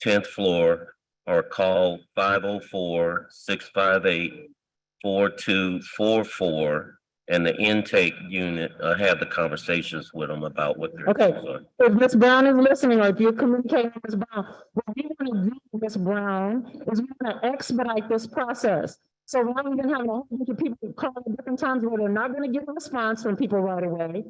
10th floor or call 504-658-4244 and the intake unit, have the conversations with them about what they're. Okay, if Ms. Brown is listening, or if you're communicating with Ms. Brown, what we want to do, Ms. Brown, is we want to expedite this process. So rather than having a whole bunch of people call at different times where they're not going to get a response from people right away,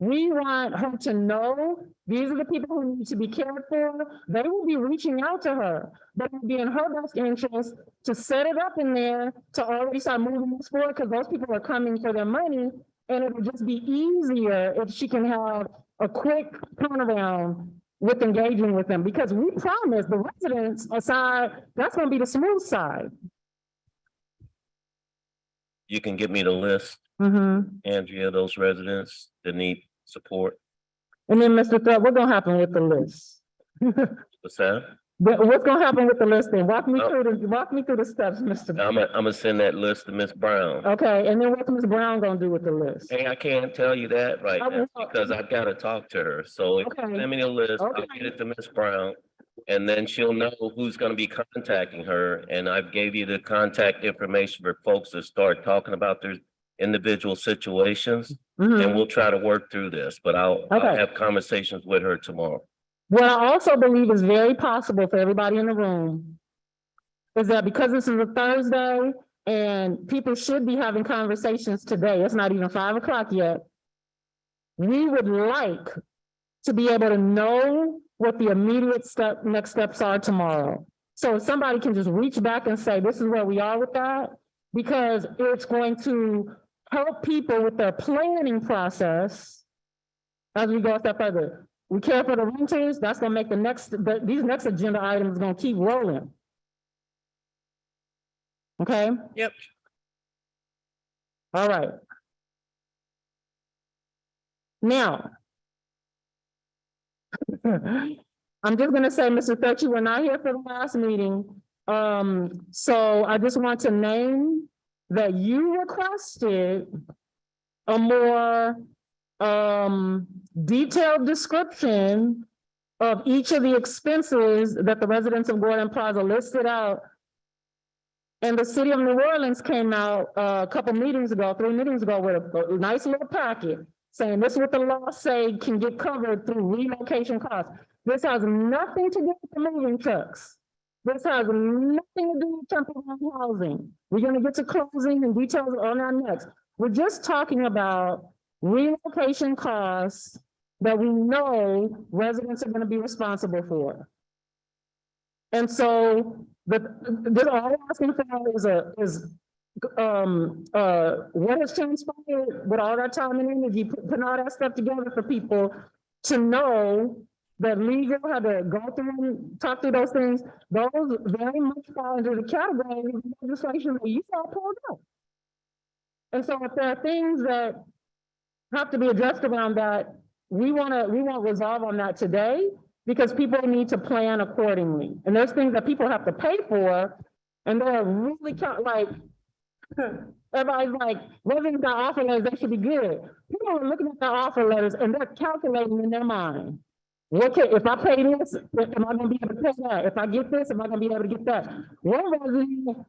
we want her to know these are the people who need to be cared for. They will be reaching out to her, but it would be in her best interest to set it up in there to already start moving this forward, because those people are coming for their money, and it would just be easier if she can have a quick turnaround with engaging with them, because we promise the residents aside, that's going to be the smooth side. You can give me the list, Andrea, those residents that need support. And then, Mr. Threat, what's going to happen with the list? What's that? What's going to happen with the list then? Walk me through the steps, Mr. I'm gonna send that list to Ms. Brown. Okay, and then what's Ms. Brown gonna do with the list? Hey, I can't tell you that right now because I've got to talk to her. So if you send me a list, I'll get it to Ms. Brown. And then she'll know who's gonna be contacting her. And I've gave you the contact information for folks that start talking about their individual situations. And we'll try to work through this, but I'll have conversations with her tomorrow. What I also believe is very possible for everybody in the room is that because this is a Thursday and people should be having conversations today, it's not even 5 o'clock yet. We would like to be able to know what the immediate next steps are tomorrow. So if somebody can just reach back and say, this is where we are with that, because it's going to help people with their planning process as we go a step further. We care for the renters, that's gonna make these next agenda items gonna keep rolling. Okay? Yep. All right. Now, I'm just gonna say, Mr. Thurch, you were not here for the last meeting. So I just want to name that you requested a more detailed description of each of the expenses that the residents of Gordon Plaza listed out. And the city of New Orleans came out a couple meetings ago, 3 meetings ago, with a nice little packet saying this is what the law say can get covered through relocation costs. This has nothing to do with the moving trucks. This has nothing to do with temporary housing. We're going to get to closing and details on that next. We're just talking about relocation costs that we know residents are going to be responsible for. And so all I'm asking for is what has transpired with all that time and energy, putting all that stuff together for people to know that legal had to go through and talk through those things. Those very much fall into the category of legislation that you all pulled up. And so if there are things that have to be addressed around that, we want resolve on that today, because people need to plan accordingly. And there's things that people have to pay for, and they're really like, everybody's like, residents got offer letters, they should be good. People are looking at their offer letters and they're calculating in their mind. If I pay this, am I gonna be able to pay that? If I get this, am I gonna be able to get that? One resident,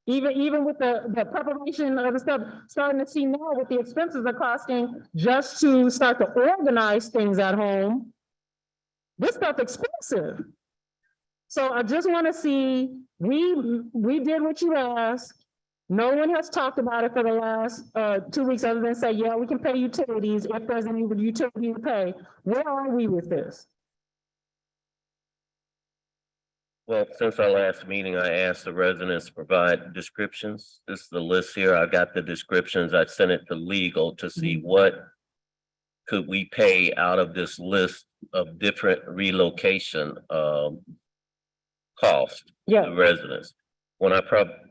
even with the preparation of the stuff, starting to see now what the expenses are costing just to start to organize things at home. This stuff expensive. So I just want to see, we did what you asked. No one has talked about it for the last 2 weeks other than say, yeah, we can pay utilities if there's any utility to pay. Where are we with this? Well, since our last meeting, I asked the residents to provide descriptions. This is the list here. I got the descriptions. I sent it to legal to see what could we pay out of this list of different relocation costs to residents. When I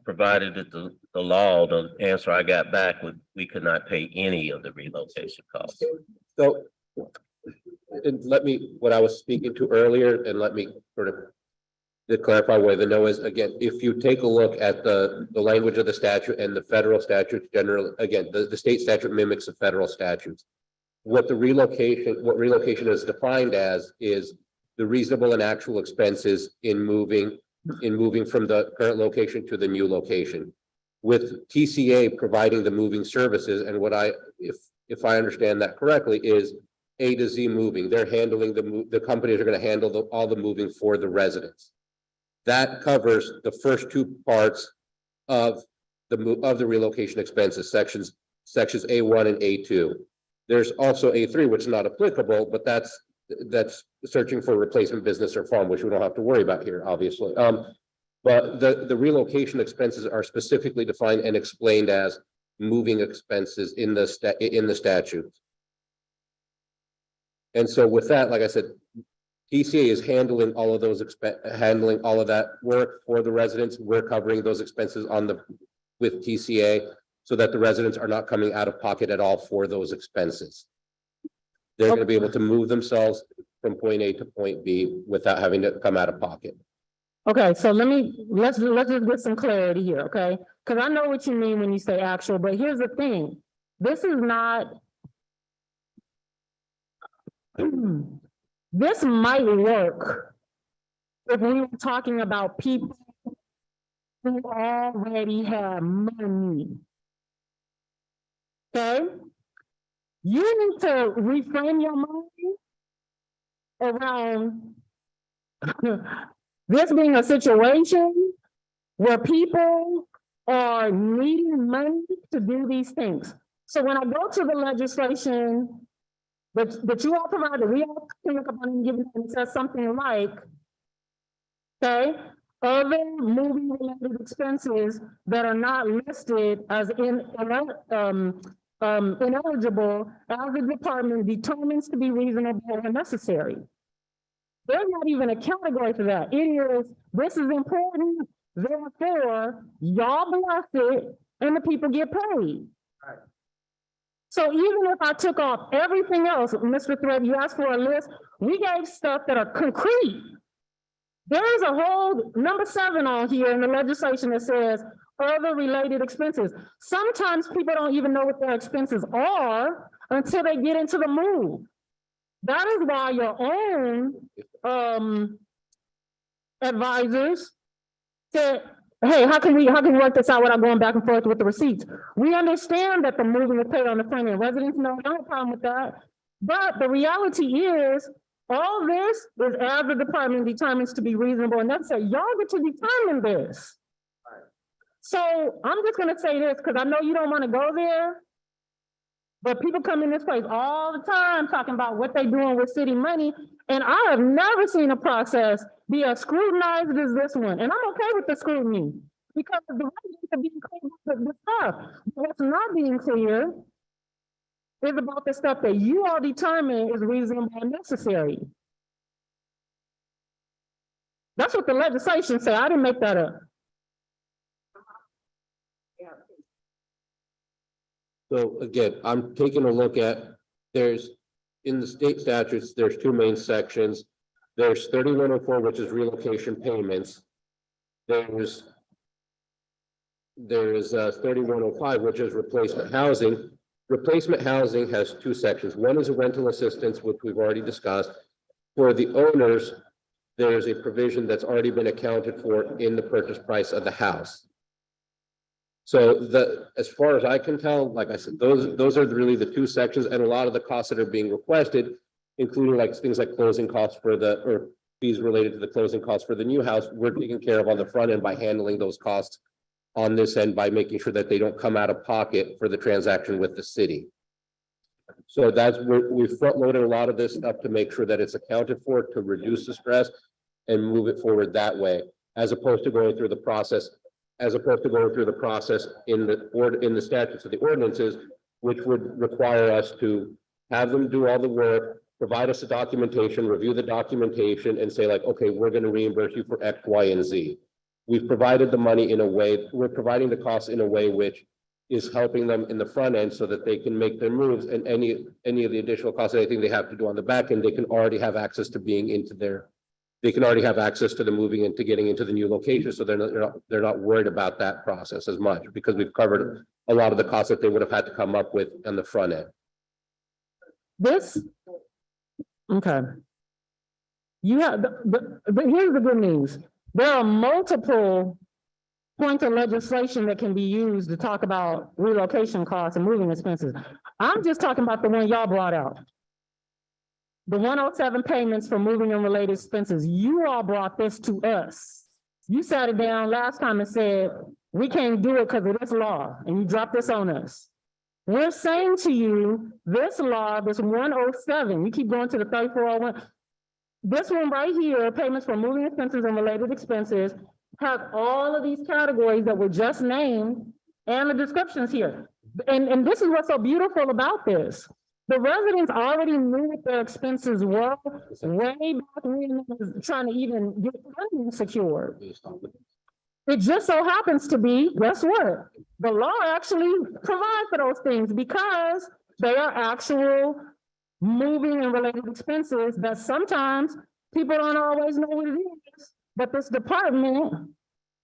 provided it the law, the answer I got back was we could not pay any of the relocation costs. So what I was speaking to earlier, and let me sort of to clarify where the no is, again, if you take a look at the language of the statute and the federal statutes generally, again, the state statute mimics the federal statutes. What relocation is defined as is the reasonable and actual expenses in moving from the current location to the new location. With TCA providing the moving services, and what if I understand that correctly, is A to Z moving. They're handling the companies are going to handle all the moving for the residents. That covers the first two parts of the relocation expenses, sections A1 and A2. There's also A3, which is not applicable, but that's searching for replacement business or farm, which we don't have to worry about here, obviously. But the relocation expenses are specifically defined and explained as moving expenses in the statute. And so with that, like I said, TCA is handling all of those handling all of that work for the residents. We're covering those expenses with TCA so that the residents are not coming out of pocket at all for those expenses. They're going to be able to move themselves from point A to point B without having to come out of pocket. Okay, so let's just get some clarity here, okay? Because I know what you mean when you say actual, but here's the thing. This is not, this might work if we were talking about people who already have money. Okay? You need to reframe your mind around this being a situation where people are needing money to do these things. So when I go to the legislation that you all provided, we all can look up on and give it, and it says something like, okay, other movie-related expenses that are not listed as ineligible as the department determines to be reasonable and necessary. There's not even a category for that. It is, this is important, therefore, y'all bless it, and the people get paid. Right. So even if I took off everything else, Mr. Thread, you asked for a list, we gave stuff that are concrete. There's a whole number 7 on here in the legislation that says other related expenses. Sometimes people don't even know what their expenses are until they get into the move. That is why your own advisors said, hey, how can we work this out without going back and forth with the receipts? We understand that the moving is paid on the front end. Residents know, no problem with that. But the reality is, all this is as the department determines to be reasonable and necessary. Y'all get to determine this. So I'm just gonna say this, because I know you don't want to go there. But people come in this place all the time talking about what they're doing with city money. And I have never seen a process be as scrutinized as this one. And I'm okay with the scrutiny because the residents are being clear with the stuff. What's not being clear is about the stuff that you all determine is reasonable and necessary. That's what the legislation said. I didn't make that up. So again, I'm taking a look at, in the state statutes, there's 2 main sections. There's 3104, which is relocation payments. There's 3105, which is replacement housing. Replacement housing has 2 sections. One is a rental assistance, which we've already discussed. For the owners, there's a provision that's already been accounted for in the purchase price of the house. So as far as I can tell, like I said, those are really the 2 sections, and a lot of the costs that are being requested, including like things like closing costs or fees related to the closing costs for the new house, we're taking care of on the front end by handling those costs on this end by making sure that they don't come out of pocket for the transaction with the city. So we've front loaded a lot of this stuff to make sure that it's accounted for, to reduce the stress and move it forward that way, as opposed to going through the process in the statutes of the ordinances, which would require us to have them do all the work, provide us the documentation, review the documentation, and say like, okay, we're going to reimburse you for X, Y, and Z. We've provided the money in a way, we're providing the costs in a way which is helping them in the front end so that they can make their moves, and any of the additional costs, anything they have to do on the back end, they can already have access to being into they can already have access to the moving into getting into the new location. So they're not worried about that process as much, because we've covered a lot of the costs that they would have had to come up with on the front end. Okay. You have, but here's the good news. There are multiple points of legislation that can be used to talk about relocation costs and moving expenses. I'm just talking about the one y'all brought out. The 107 payments for moving and related expenses. You all brought this to us. You sat it down last time and said, we can't do it because of this law, and you dropped this on us. We're saying to you, this law, this 107, you keep going to the 3401. This one right here, payments for moving expenses and related expenses, have all of these categories that were just named and the descriptions here. And this is what's so beautiful about this. The residents already knew what their expenses were way back when they was trying to even get funding secured. It just so happens to be, guess what? The law actually provides for those things because they are actual moving and related expenses that sometimes people don't always know what it is. But this department,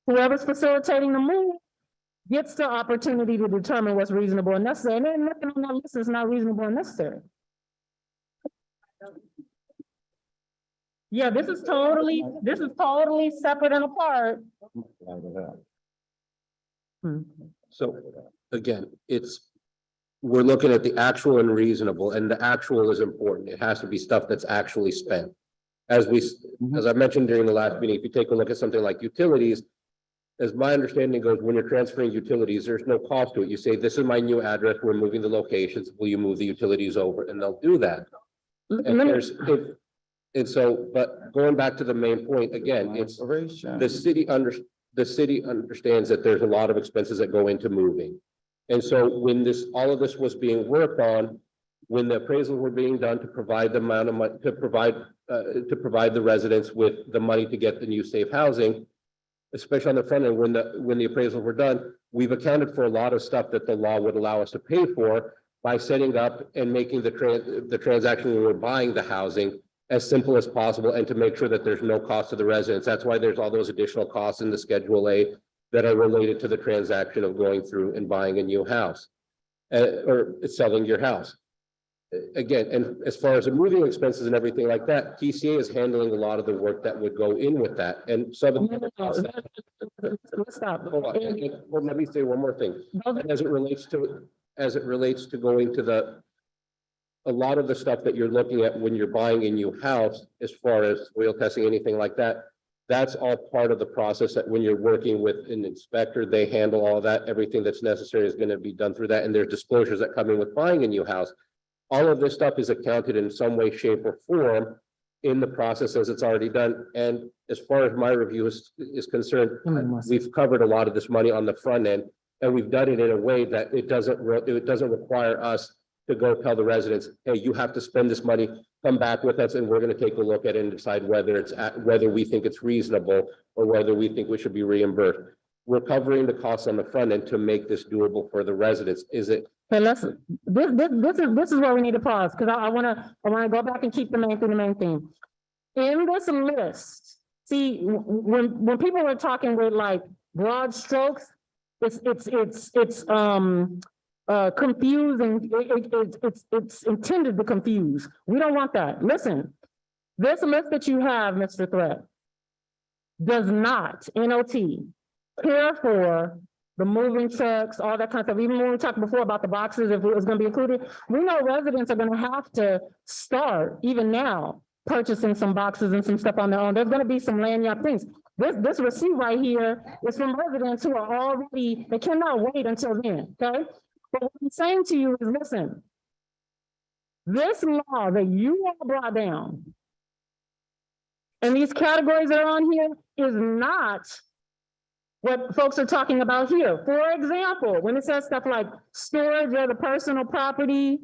whoever's facilitating the move, gets the opportunity to determine what's reasonable and necessary. And then nothing on that list is not reasonable and necessary. Yeah, this is totally separate and apart. So again, we're looking at the actual and reasonable, and the actual is important. It has to be stuff that's actually spent. As I mentioned during the last meeting, if you take a look at something like utilities, as my understanding goes, when you're transferring utilities, there's no cost to it. You say, this is my new address, we're moving the locations, will you move the utilities over? And they'll do that. And so, but going back to the main point, again, it's the city understands that there's a lot of expenses that go into moving. And so when all of this was being worked on, when the appraisals were being done to provide the amount of money, to provide the residents with the money to get the new safe housing, especially on the front end, when the appraisals were done, we've accounted for a lot of stuff that the law would allow us to pay for by setting up and making the transaction when we're buying the housing as simple as possible and to make sure that there's no cost to the residents. That's why there's all those additional costs in the Schedule A that are related to the transaction of going through and buying a new house or selling your house. Again, and as far as the moving expenses and everything like that, TCA is handling a lot of the work that would go in with that. And so Let's stop. Well, let me say one more thing. As it relates to going to a lot of the stuff that you're looking at when you're buying a new house, as far as oil testing, anything like that, that's all part of the process that when you're working with an inspector, they handle all of that. Everything that's necessary is going to be done through that. And there's disclosures that come in with buying a new house. All of this stuff is accounted in some way, shape, or form in the process as it's already done. And as far as my review is concerned, we've covered a lot of this money on the front end, and we've done it in a way that it doesn't require us to go tell the residents, hey, you have to spend this money, come back with us, and we're going to take a look at it and decide whether we think it's reasonable or whether we think we should be reimbursed. We're covering the costs on the front end to make this doable for the residents. Is it? Hey, listen, this is where we need to pause, because I wanna go back and keep the main theme. In this list, see, when people are talking with like broad strokes, it's confusing. It's intended to confuse. We don't want that. Listen, this list that you have, Mr. Threat, does not, NOT, care for the moving trucks, all that kind of stuff. Even when we talked before about the boxes, if it was going to be included, we know residents are going to have to start, even now, purchasing some boxes and some stuff on their own. There's going to be some lanyard things. This receipt right here is from residents who are already, they cannot wait until then, okay? But what I'm saying to you is, listen, this law that you all brought down and these categories that are on here is not what folks are talking about here. For example, when it says stuff like storage of the personal property,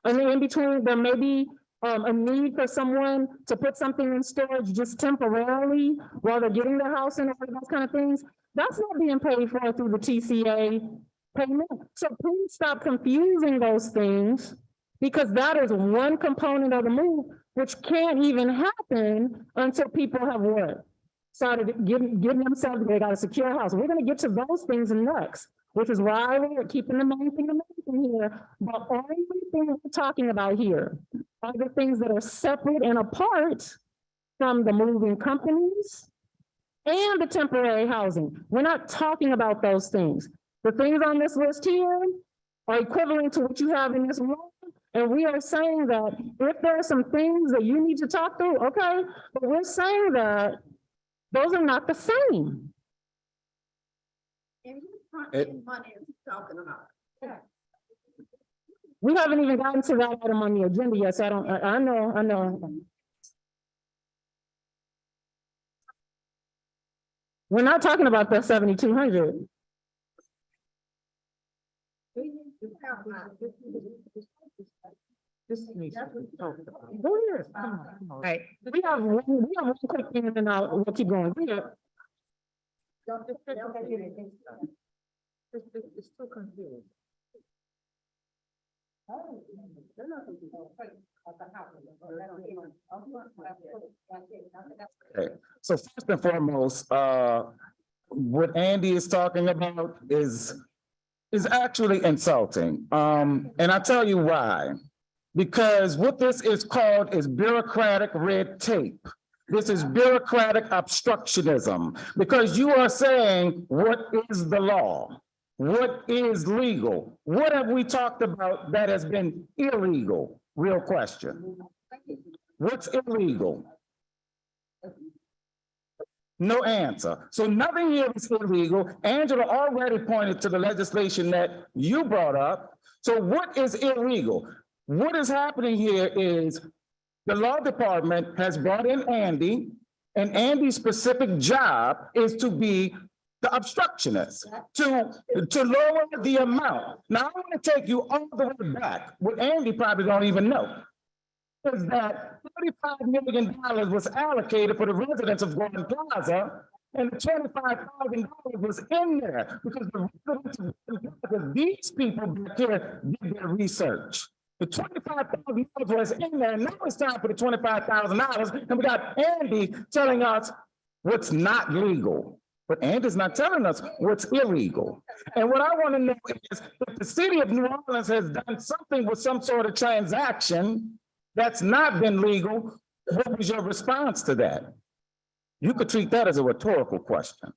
and then in between there may be a need for someone to put something in storage just temporarily while they're getting their house and all those kind of things, that's not being paid for through the TCA payment. So please stop confusing those things, because that is one component of the move, which can't even happen until people have what? Started getting themselves, they got a secure house. We're going to get to those things next, which is why we're keeping the main thing here. But everything we're talking about here are the things that are separate and apart from the moving companies and the temporary housing. We're not talking about those things. The things on this list here are equivalent to what you have in this room. And we are saying that if there are some things that you need to talk through, okay, but we're saying that those are not the same. Money is talking about. We haven't even gotten to that item on the agenda yet, so I know. We're not talking about the 7,200. Go here. Right. We have one quick thing and then we'll keep going. Yeah. It's too confusing. Okay, so first and foremost, what Andy is talking about is actually insulting. And I'll tell you why. Because what this is called is bureaucratic red tape. This is bureaucratic obstructionism, because you are saying, what is the law? What is legal? What have we talked about that has been illegal? Real question. What's illegal? No answer. So nothing here is illegal. Angela already pointed to the legislation that you brought up. So what is illegal? What is happening here is the law department has brought in Andy, and Andy's specific job is to be the obstructionist, to lower the amount. Now, I want to take you all the way back. What Andy probably don't even know is that $35 million was allocated for the residents of Gordon Plaza, and the $25,000 was in there because the residents of Gordon Plaza, these people back here did their research. The $25,000 was in there, and now it's time for the $25,000, and we got Andy telling us what's not legal. But Andy's not telling us what's illegal. And what I want to know is if the city of New Orleans has done something with some sort of transaction that's not been legal, what was your response to that? You could treat that as a rhetorical question.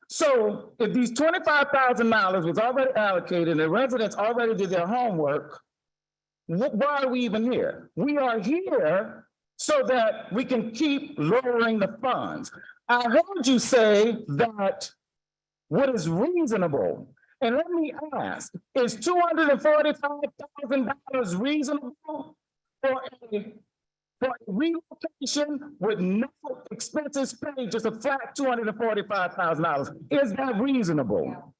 So if these $25,000 was already allocated and the residents already did their homework, why are we even here? We are here so that we can keep lowering the funds. I heard you say that what is reasonable, and let me ask, is $245,000 reasonable for a relocation with no expenses paid, just a flat $245,000? Is that reasonable?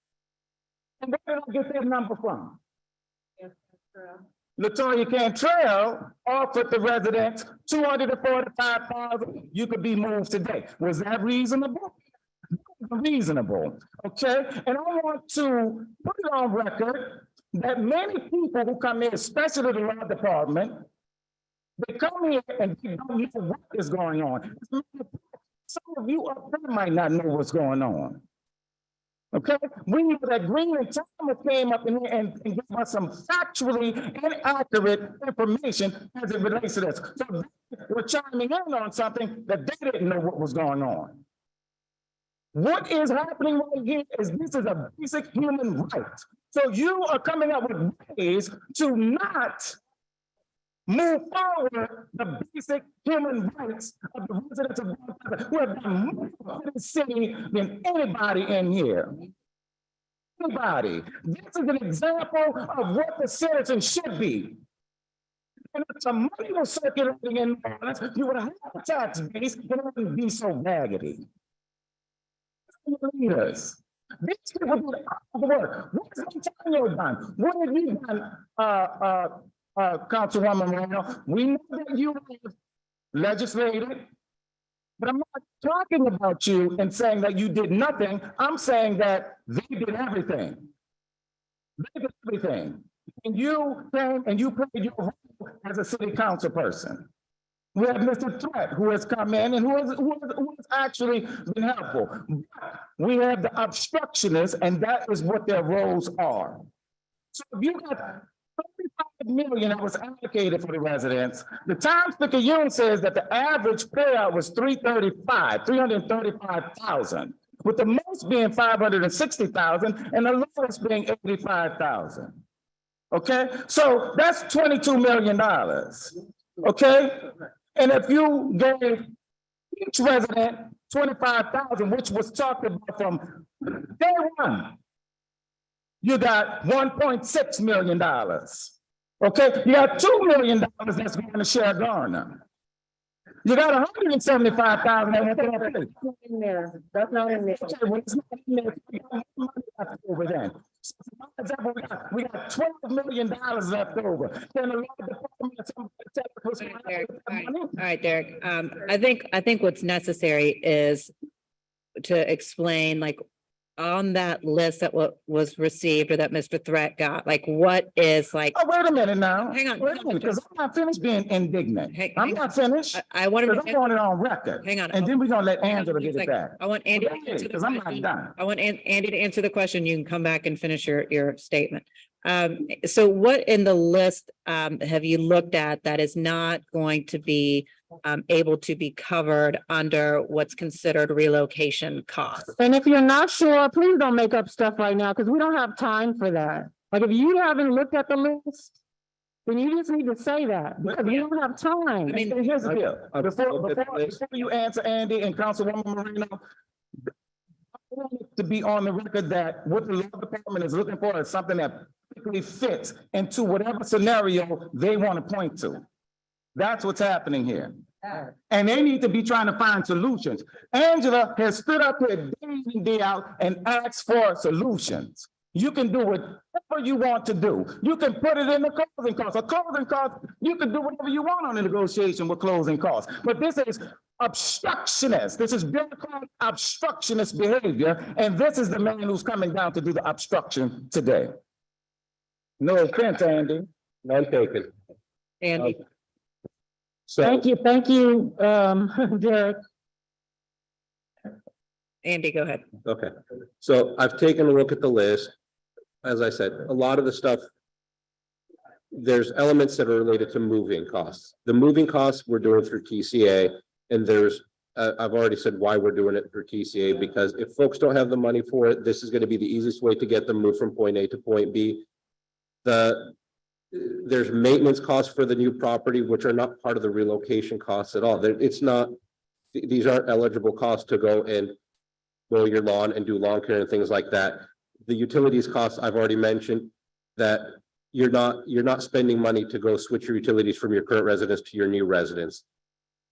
And where did I get that number from? Latoya Cantrell offered the residents $245,000. You could be moved today. Was that reasonable? Reasonable, okay? And I want to put it on record that many people who come in, especially the law department, they come here and they don't know what is going on. Some of you up there might not know what's going on. Okay, we know that Green and Thomas came up in here and gave us some factually inaccurate information as it relates to this. So we're chiming in on something that they didn't know what was going on. What is happening right here is this is a basic human right. So you are coming up with ways to not move forward the basic human rights of the residents of Plaza, who have done more for the city than anybody in here. Anybody. This is an example of what the citizens should be. And if some money was circulating in Orleans, you would have a tax base and it wouldn't be so raggedy. Leaders. These people do the work. What has Antonio done? What have you done, Councilwoman Moreno? We know that you have legislated, but I'm not talking about you and saying that you did nothing. I'm saying that they did everything. They did everything. And you came and you played your role as a city council person. We have Mr. Threat, who has come in and who has actually been helpful. We have the obstructionists, and that is what their roles are. So if you got million that was allocated for the residents. The Times Picayune says that the average payout was 335,000, with the most being 560,000 and the lowest being 85,000. Okay, so that's $22 million. Okay, and if you gave each resident 25,000, which was talked about from day one, you got $1.6 million. Okay, you got $2 million that's going to share Garner. You got 175,000 that went to that place. In there. That's not in there. Okay, well, it's not in there. We got money left over then. So, for example, we got $12 million left over. Then a lot of departments, All right, Derek, I think what's necessary is to explain, like, on that list that was received or that Mr. Threat got, like, what is like, Oh, wait a minute now. Hang on. Wait a minute, because I'm not finished being indignant. Hang I'm not finished. I want Because to, I want it on record. hang on. And then we're gonna let Angela get it back. I want Andy to answer the Because I'm not question. done. I want Andy to answer the question. You can come back and finish your statement. So what in the list, have you looked at that is not going to be, able to be covered under what's considered relocation costs? And if you're not sure, please don't make up stuff right now, because we don't have time for that. Like, if you haven't looked at the list, then you just need to say that, because we don't have time. I mean, And here's the deal. I've Before looked at the list. you answer, Andy and Councilwoman Marino, I want it to be on the record that what the law department is looking for is something that particularly fits into whatever scenario they want to point to. That's what's happening here. And they need to be trying to find solutions. Angela has stood up here day in, day out and asked for solutions. You can do whatever you want to do. You can put it in the closing costs. A closing cost, you can do whatever you want on the negotiation with closing costs. But this is obstructionist. This is bureaucratic obstructionist behavior. And this is the man who's coming down to do the obstruction today. No offense, Andy. None taken. Andy, So, Thank you, Derek. Andy, go ahead. okay, so I've taken a look at the list. As I said, a lot of the stuff, there's elements that are related to moving costs. The moving costs we're doing through TCA, and there's, I've already said why we're doing it through TCA, because if folks don't have the money for it, this is going to be the easiest way to get them moved from point A to point B. There's maintenance costs for the new property, which are not part of the relocation costs at all. It's not, these aren't eligible costs to go and mow your lawn and do lawn care and things like that. The utilities costs, I've already mentioned that you're not spending money to go switch your utilities from your current residence to your new residence.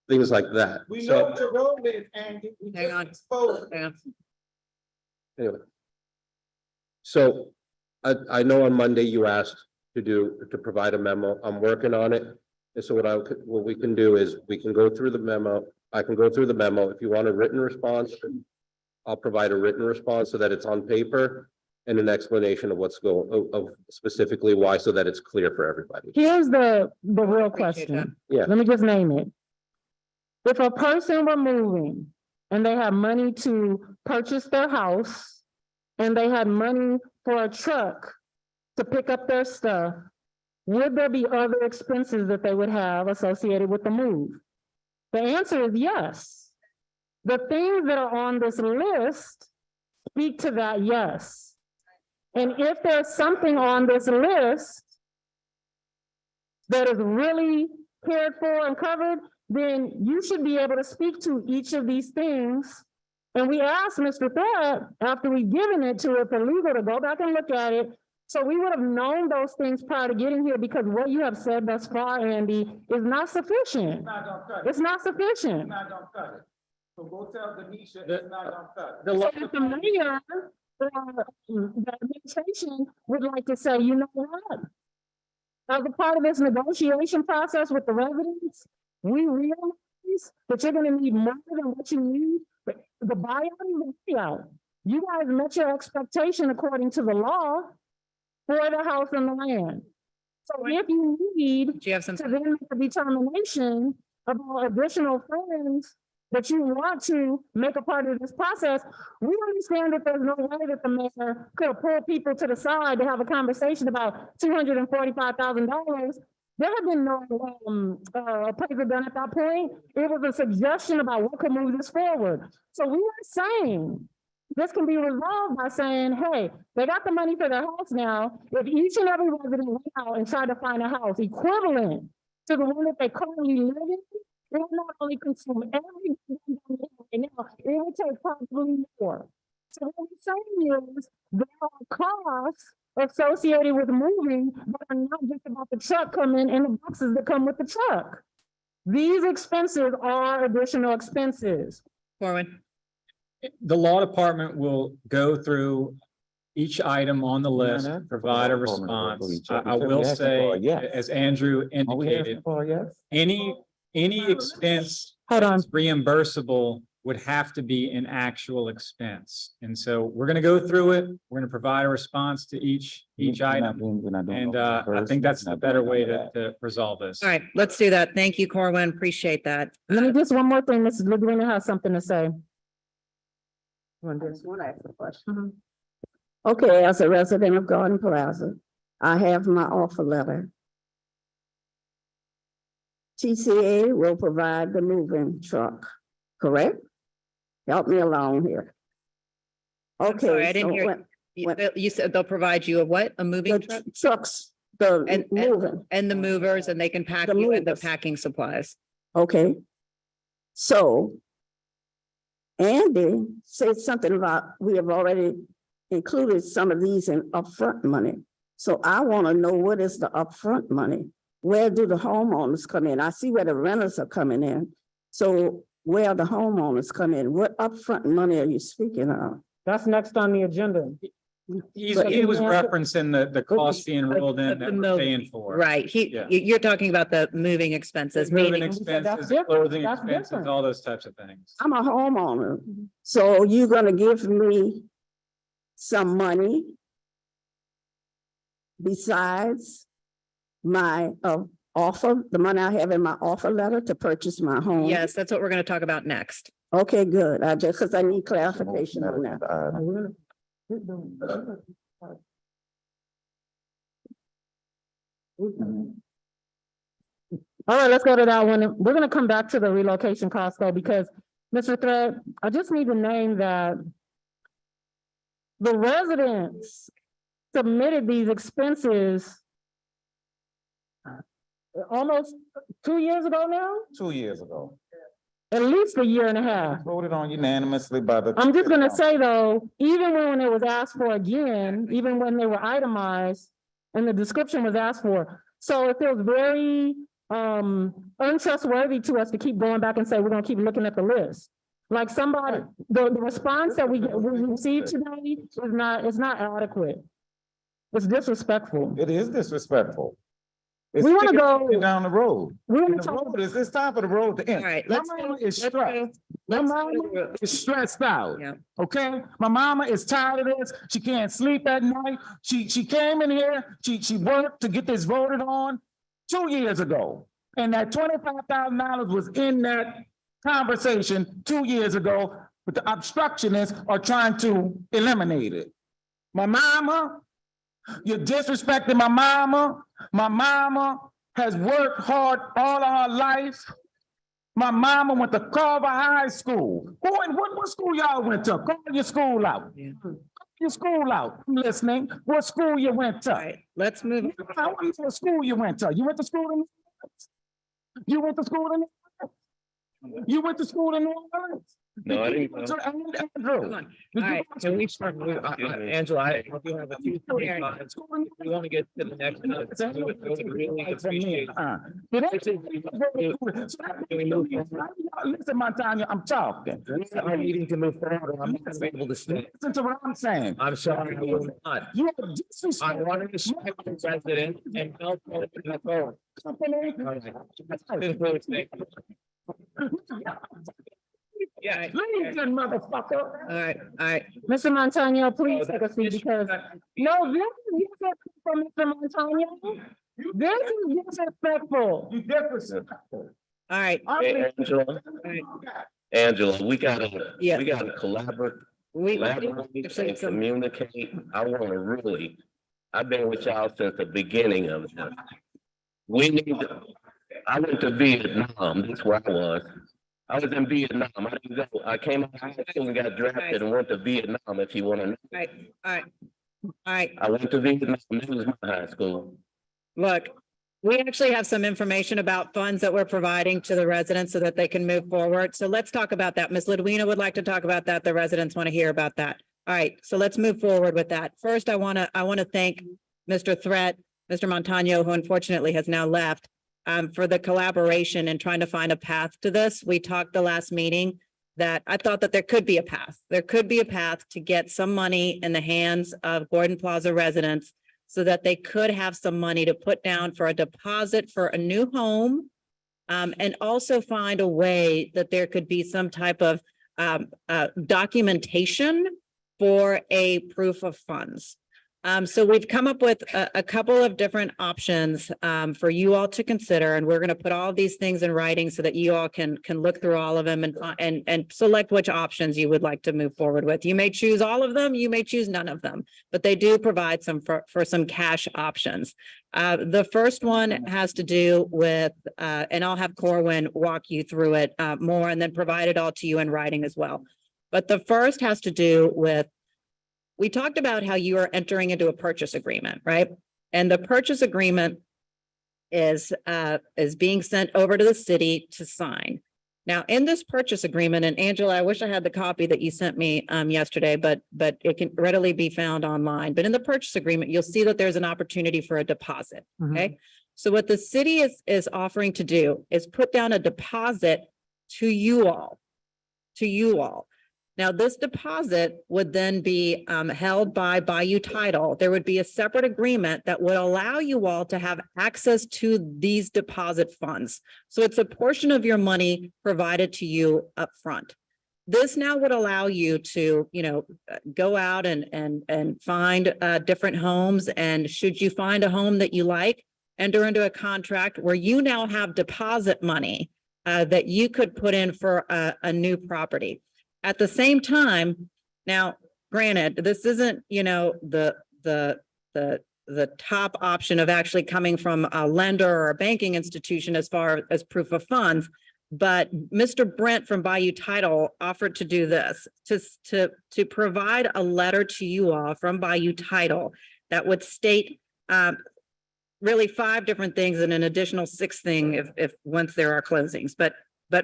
Things like that. We So- know what your role is, Andy. We Hang just on. exposed it. Hang on. Anyway. So I know on Monday you asked to provide a memo. I'm working on it. And so what we can do is we can go through the memo. I can go through the memo. If you want a written response, I'll provide a written response so that it's on paper and an explanation of of specifically why, so that it's clear for everybody. Here's the real Appreciate question. Yeah. Let me just name it. If a person were moving and they had money to purchase their house and they had money for a truck to pick up their stuff, would there be other expenses that they would have associated with the move? The answer is yes. The things that are on this list speak to that, yes. And if there's something on this list that is really cared for and covered, then you should be able to speak to each of these things. And we asked Mr. Threat, after we've given it to it for legal, to go back and look at it. So we would have known those things prior to getting here, because what you have said thus far, Andy, is not sufficient. Not gonna cut it. It's not sufficient. Not gonna cut it. So go tell Denisha it's not gonna cut it. So if the mayor or the administration would like to say, you know what? As a part of this negotiation process with the residents, we realize that you're gonna need more than what you need. But the buyout is the buyout. You guys met your expectation according to the law for the house and the land. So if you need Do you have to something? then make a determination about additional funds that you want to make a part of this process, we understand that there's no way that the mayor could pull people to the side to have a conversation about $245,000. There had been no appraisal done at that point. It was a suggestion about what could move this forward. So we were saying, this can be resolved by saying, hey, they got the money for their house now. If each and every resident went out and tried to find a house equivalent to the one that they currently live in, it would not only consume every and now it would take probably more. So what we're saying is there are costs associated with moving that are not just about the truck coming and the boxes that come with the truck. These expenses are additional expenses. Corwin, The law department will go through each item on the list, provide a response. I will say, as Andrew indicated, any expense Hold on. that's reimbursable would have to be an actual expense. And so we're gonna go through it. We're gonna provide a response to each item. And I think that's the better way to resolve this. all right, let's do that. Thank you, Corwin. Appreciate that. Let me just one more thing, Mrs. Lidwina has something to say. I just want to ask a question. Mhm. Okay, as a resident of Garden Plaza, I have my offer letter. TCA will provide the moving truck, correct? Help me along here. I'm sorry, I Okay, didn't so hear- when You said they'll provide you a what? A moving the truck? trucks, the And- moving, And the movers, and they can pack The you in the movers. packing supplies. okay? So Andy said something about, we have already included some of these in upfront money. So I want to know, what is the upfront money? Where do the homeowners come in? I see where the renters are coming in. So where the homeowners come in? What upfront money are you speaking of? That's next on the agenda. He But was you have to- referencing the cost being rolled in that we're paying for. Right, Yeah. you're talking about the moving expenses, Moving meaning, expenses, different. clothing That's expenses, different. all those types of things. I'm a homeowner. So you're gonna give me some money besides my offer, the money I have in my offer letter to purchase my home? yes, that's what we're gonna talk about next. Okay, good. Because I need clarification on that. All right, let's go to that one. We're gonna come back to the relocation cost though, because Mr. Thread, I just need to name that the residents submitted these expenses almost 2 years ago now, 2 years ago. at least a year and a half. Voted on unanimously by the. I'm just gonna say though, even when it was asked for again, even when they were itemized and the description was asked for. So it feels very untrustworthy to us to keep going back and say, we're gonna keep looking at the list. Like somebody, the response that we received today is not adequate. It's disrespectful. It is disrespectful. It's We wanna kicking go- it down the road. We And wanna the talk, road is, it's time for the road to All end. right, My let's mama go. is let's stressed. go- My let's mama go. is stressed out. Yeah. Okay, my mama is tired of this. She can't sleep at night. She came in here, she worked to get this voted on 2 years ago. And that $25,000 was in that conversation 2 years ago, but the obstructionists are trying to eliminate it. My mama, you're disrespecting my mama. My mama has worked hard all of her life. My mama went to Carver High School. What school y'all went to? Call your school out. Yeah. Call your school out. I'm listening. What school you went All to? right, let's move. I want to know what school you went to. You went to school in? You went to school in? You went to school in New Orleans? No, I didn't. Andrew. Come on. Did All you right. go to Can we start, Angela, I do have a few, school if in- we want to get to the next. I would really appreciate. Did Listen, Montana, I'm talking. Our meeting to move forward, I'm not gonna be able to stay. Listen to what I'm saying. I'm sorry, I will not. You are I disrespecting wanted to speak to the president and help open the phone. company. Yeah. Leave that motherfucker. All right, Mr. Montano, please take a seat because, no, this is disrespectful, Mr. Montano. This is disrespectful. You disrespectful. all right. Hey, Angela, Angela, we gotta Yeah. collaborate We, and communicate. I wanna really, I've been with y'all since the beginning of this. We need to, I went to Vietnam, that's where I was. I was in Vietnam, I didn't go, I came out of high school and got drafted and went to Vietnam, if you wanna know. right, all right, all right. I went to Vietnam, that was my high school. Look, we actually have some information about funds that we're providing to the residents so that they can move forward. So let's talk about that. Ms. Ludwina would like to talk about that. The residents want to hear about that. All right, so let's move forward with that. First, I want to thank Mr. Threat, Mr. Montano, who unfortunately has now left, for the collaboration and trying to find a path to this. We talked the last meeting that I thought that there could be a path. There could be a path to get some money in the hands of Gordon Plaza residents so that they could have some money to put down for a deposit for a new home. And also find a way that there could be some type of documentation for a proof of funds. So we've come up with a couple of different options for you all to consider, and we're going to put all these things in writing so that you all can look through all of them and select which options you would like to move forward with. You may choose all of them, you may choose none of them, but they do provide some for some cash options. The first one has to do with, and I'll have Corwin walk you through it more and then provide it all to you in writing as well. But the first has to do with, we talked about how you are entering into a purchase agreement, right? And the purchase agreement is being sent over to the city to sign. Now, in this purchase agreement, and Angela, I wish I had the copy that you sent me yesterday, but it can readily be found online. But in the purchase agreement, you'll see that there's an opportunity for a deposit, okay? So what the city is offering to do is put down a deposit to you all. Now, this deposit would then be held by Bayou Title. There would be a separate agreement that would allow you all to have access to these deposit funds. So it's a portion of your money provided to you up front. This now would allow you to, go out and find different homes. And should you find a home that you like, enter into a contract where you now have deposit money that you could put in for a new property. At the same time, now, granted, this isn't, the top option of actually coming from a lender or a banking institution as far as proof of funds. But Mr. Brent from Bayou Title offered to do this, to provide a letter to you all from Bayou Title that would state really 5 different things and an additional 6th thing if once there are closings. But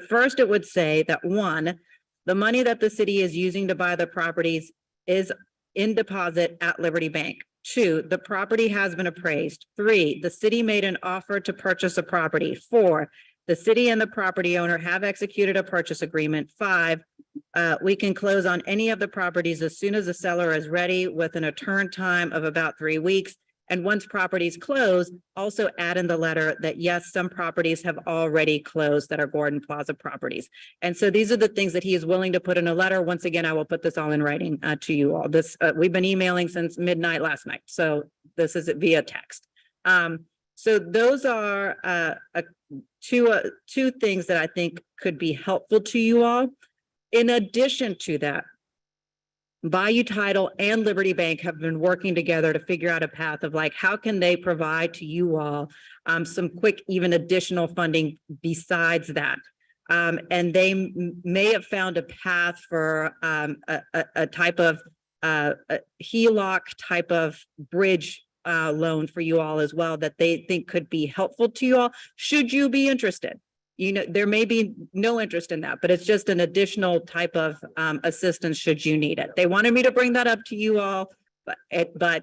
first it would say that 1, the money that the city is using to buy the properties is in deposit at Liberty Bank. 2, the property has been appraised. 3, the city made an offer to purchase a property. 4, the city and the property owner have executed a purchase agreement. 5, we can close on any of the properties as soon as the seller is ready within a turn time of about 3 weeks. And once properties close, also add in the letter that yes, some properties have already closed that are Gordon Plaza properties. And so these are the things that he is willing to put in a letter. Once again, I will put this all in writing to you all. This we've been emailing since midnight last night. So this is via text. So those are two things that I think could be helpful to you all. In addition to that, Bayou Title and Liberty Bank have been working together to figure out a path of how can they provide to you all some quick, even additional funding besides that. And they may have found a path for a type of a HELOC type of bridge loan for you all as well that they think could be helpful to you all, should you be interested. There may be no interest in that, but it's just an additional type of assistance should you need it. They wanted me to bring that up to you all, but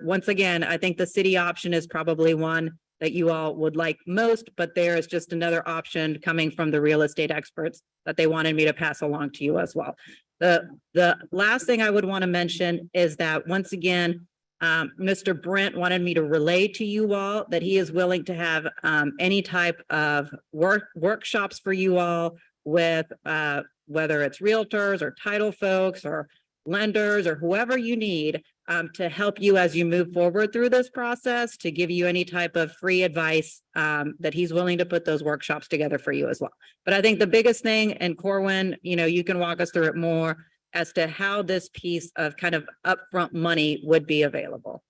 once again, I think the city option is probably one that you all would like most, but there is just another option coming from the real estate experts that they wanted me to pass along to you as well. The last thing I would want to mention is that once again, Mr. Brent wanted me to relay to you all that he is willing to have any type of workshops for you all with whether it's realtors or title folks or lenders or whoever you need to help you as you move forward through this process, to give you any type of free advice, that he's willing to put those workshops together for you as well. But I think the biggest thing, and Corwin, you can walk us through it more as to how this piece of kind of upfront money would be available.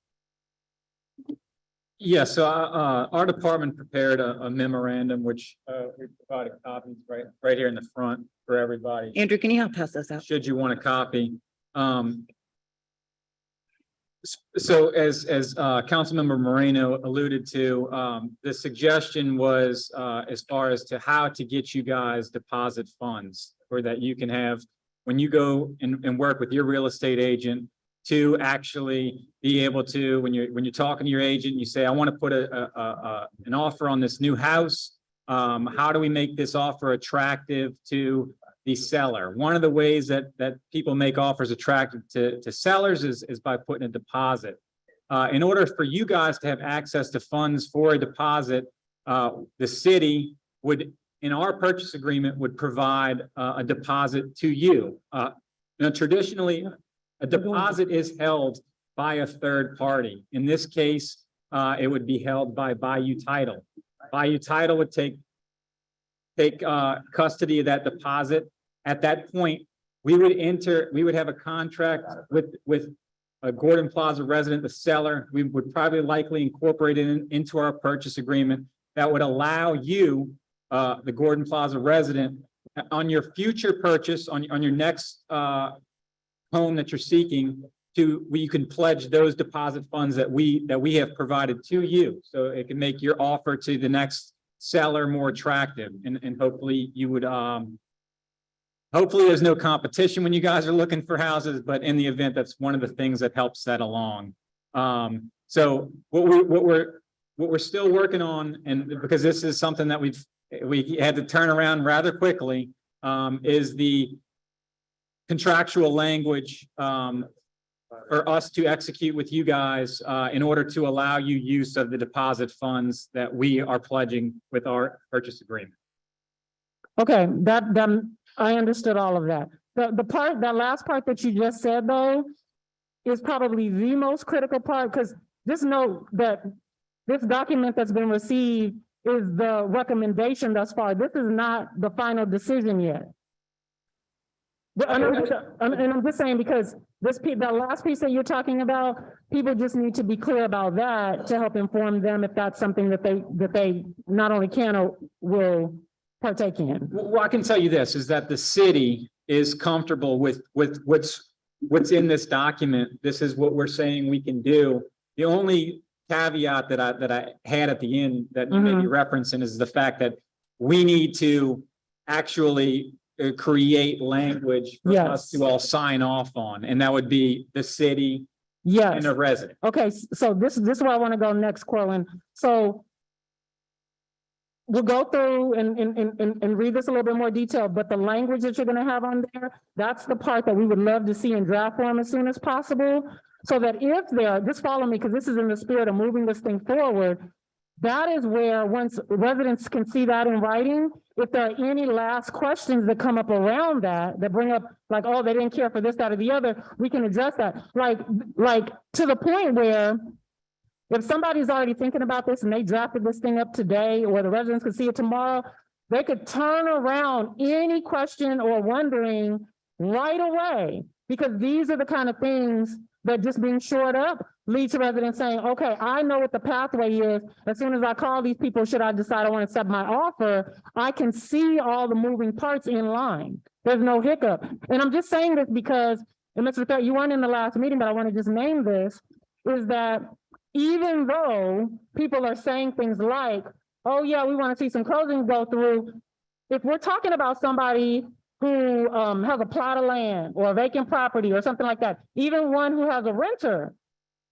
Yeah, so our department prepared a memorandum, which we provided copies right here in the front for everybody. Andrew, can you help pass this out? Should you want a copy. So as Councilmember Moreno alluded to, the suggestion was as far as to how to get you guys deposit funds, or that you can have, when you go and work with your real estate agent, to actually be able to, when you're talking to your agent, you say, I want to put an offer on this new house. How do we make this offer attractive to the seller? One of the ways that people make offers attractive to sellers is by putting a deposit. In order for you guys to have access to funds for a deposit, the city would, in our purchase agreement, would provide a deposit to you. Now, traditionally, a deposit is held by a third party. In this case, it would be held by Bayou Title. Bayou Title would take custody of that deposit. At that point, we would have a contract with a Gordon Plaza resident, the seller. We would probably likely incorporate it into our purchase agreement that would allow you, the Gordon Plaza resident, on your future purchase, on your next home that you're seeking, where you can pledge those deposit funds that we have provided to you. So it can make your offer to the next seller more attractive, and hopefully you would, hopefully there's no competition when you guys are looking for houses, but in the event, that's one of the things that helps that along. So what we're still working on, and because this is something that we had to turn around rather quickly, is the contractual language for us to execute with you guys in order to allow you use of the deposit funds that we are pledging with our purchase agreement. Okay, that I understood all of that. That last part that you just said, though, is probably the most critical part, because just know that this document that's been received is the recommendation thus far. This is not the final decision yet. And I'm just saying, because that last piece that you're talking about, people just need to be clear about that to help inform them if that's something that they not only can or will partake in. Well, I can tell you this, is that the city is comfortable with what's in this document. This is what we're saying we can do. The only caveat that I had at the end that you may be referencing is the fact that we need to actually create language for us to all sign off on, and that would be the city and a resident. Okay, so this is where I want to go next, Corwin. So we'll go through and read this a little bit more detail, but the language that you're going to have on there, that's the part that we would love to see in draft form as soon as possible, so that if there, just follow me, because this is in the spirit of moving this thing forward. That is where, once residents can see that in writing, if there are any last questions that come up around that bring up like, oh, they didn't care for this, that, or the other, we can address that. Like to the point where if somebody's already thinking about this and they drafted this thing up today, or the residents could see it tomorrow, they could turn around any question or wondering right away, because these are the kind of things that just being shored up leads to residents saying, okay, I know what the pathway is. As soon as I call these people, should I decide I want to accept my offer, I can see all the moving parts in line. There's no hiccup. And I'm just saying this because, and Mr. Threat, you weren't in the last meeting, but I want to just name this, is that even though people are saying things like, oh yeah, we want to see some closings go through, if we're talking about somebody who has a plot of land or a vacant property or something like that, even one who has a renter,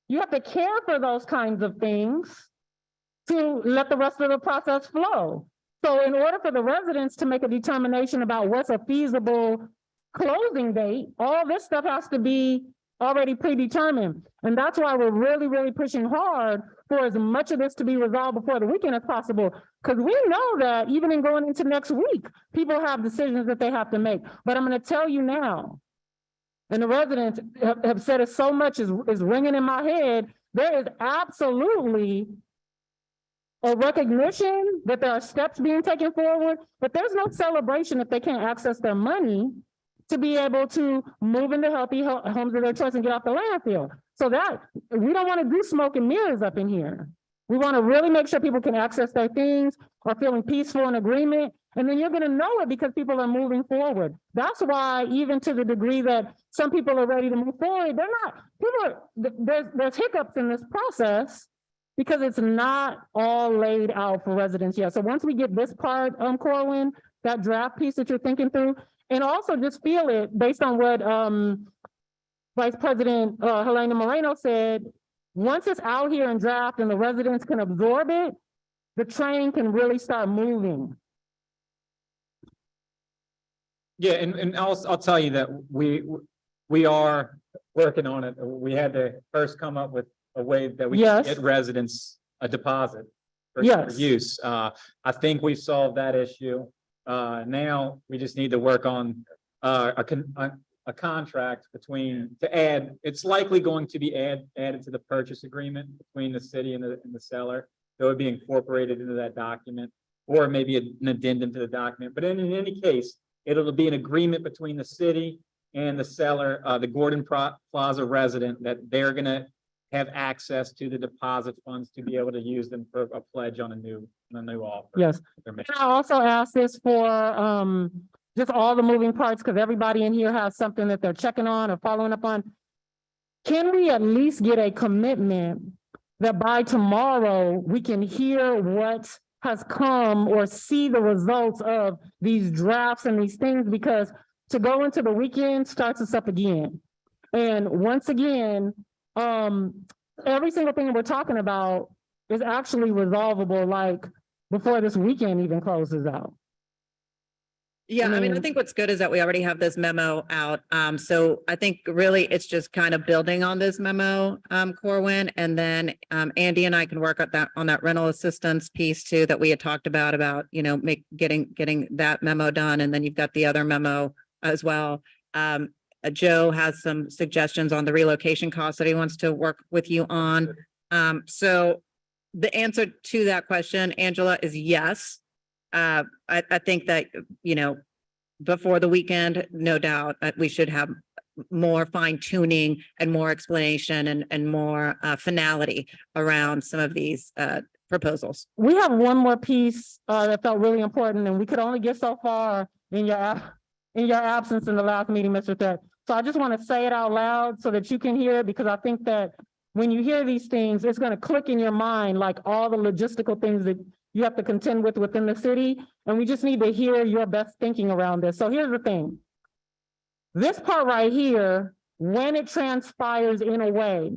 you have to care for those kinds of things to let the rest of the process flow. So in order for the residents to make a determination about what's a feasible closing date, all this stuff has to be already predetermined. And that's why we're really, really pushing hard for as much of this to be resolved before the weekend as possible. Because we know that even in going into next week, people have decisions that they have to make. But I'm going to tell you now, and the residents have said it so much is ringing in my head. There is absolutely a recognition that there are steps being taken forward, but there's no celebration if they can't access their money to be able to move into healthy homes of their choice and get off the landfill. So that, we don't want to do smoke and mirrors up in here. We want to really make sure people can access their things, are feeling peaceful in agreement, and then you're going to know it because people are moving forward. That's why, even to the degree that some people are ready to move forward, they're not, there's hiccups in this process because it's not all laid out for residents yet. So once we get this part, Corwin, that draft piece that you're thinking through, and also just feel it based on what Vice President Helena Moreno said, once it's out here in draft and the residents can absorb it, the train can really start moving. Yeah, and I'll tell you that we are working on it. We had to first come up with a way that we can Yes. get residents a deposit for Yes. use. I think we've solved that issue. Now we just need to work on a contract to add, it's likely going to be added to the purchase agreement between the city and the seller. That would be incorporated into that document, or maybe an addendum to the document. But in any case, it'll be an agreement between the city and the seller, the Gordon Plaza resident, that they're gonna have access to the deposit funds to be able to use them for a pledge on a new offer. Yes. And I also asked this for just all the moving parts, because everybody in here has something that they're checking on or following up on. Can we at least get a commitment that by tomorrow we can hear what has come or see the results of these drafts and these things? Because to go into the weekend starts us up again. And once again, every single thing we're talking about is actually resolvable, like before this weekend even closes out. Yeah, I mean, I mean- think what's good is that we already have this memo out. So I think really it's just kind of building on this memo, Corwin, and then Andy and I can work on that rental assistance piece too that we had talked about, you know, getting that memo done, and then you've got the other memo as well. Joe has some suggestions on the relocation costs that he wants to work with you on. So the answer to that question, Angela, is yes. I think that, you know, before the weekend, no doubt, we should have more fine tuning and more explanation and more finality around some of these proposals. We have one more piece that felt really important, and we could only get so far in your absence in the last meeting, Mr. Thet. So I just want to say it out loud so that you can hear it, because I think that when you hear these things, it's going to click in your mind, like all the logistical things that you have to contend with within the city. And we just need to hear your best thinking around this. So here's the thing. This part right here, when it transpires in a way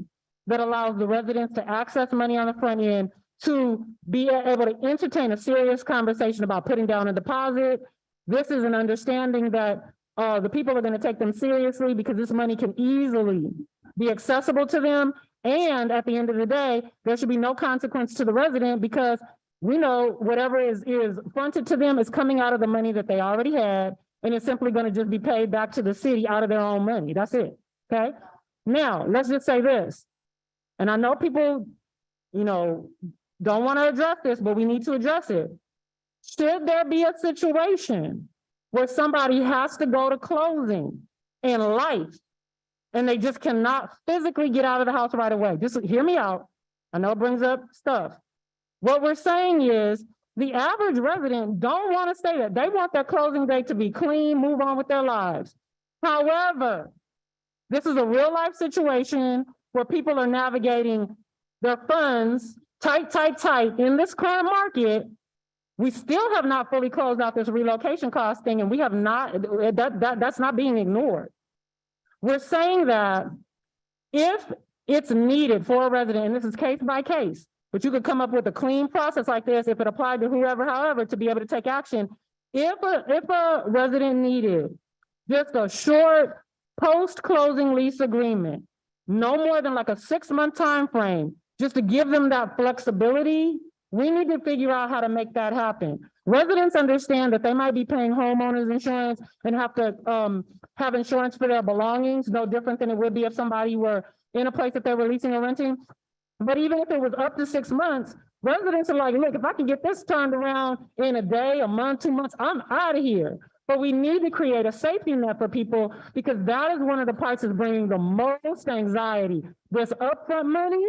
that allows the residents to access money on the front end, to be able to entertain a serious conversation about putting down a deposit, this is an understanding that the people are going to take them seriously, because this money can easily be accessible to them. And at the end of the day, there should be no consequence to the resident, because we know whatever is fronted to them is coming out of the money that they already had, and it's simply going to just be paid back to the city out of their own money. That's it. Okay. Now, let's just say this. And I know people, you know, don't want to address this, but we need to address it. Should there be a situation where somebody has to go to closing in life and they just cannot physically get out of the house right away, just hear me out. I know it brings up stuff. What we're saying is the average resident don't want to stay there. They want their closing date to be clean, move on with their lives. However, this is a real life situation where people are navigating their funds tight in this current market. We still have not fully closed out this relocation cost thing, and we have not, that's not being ignored. We're saying that if it's needed for a resident, and this is case by case, but you could come up with a clean process like this if it applied to whoever, however, to be able to take action. If a resident needed just a short post-closing lease agreement, no more than like a 6-month time frame, just to give them that flexibility We need to figure out how to make that happen. Residents understand that they might be paying homeowners insurance and have to have insurance for their belongings, no different than it would be if somebody were in a place that they're leasing or renting. But even if it was up to 6 months, residents are like, look, if I can get this turned around in a day, a month, 2 months, I'm out of here. But we need to create a safety net for people because that is one of the parts that's bringing the most anxiety. This upfront money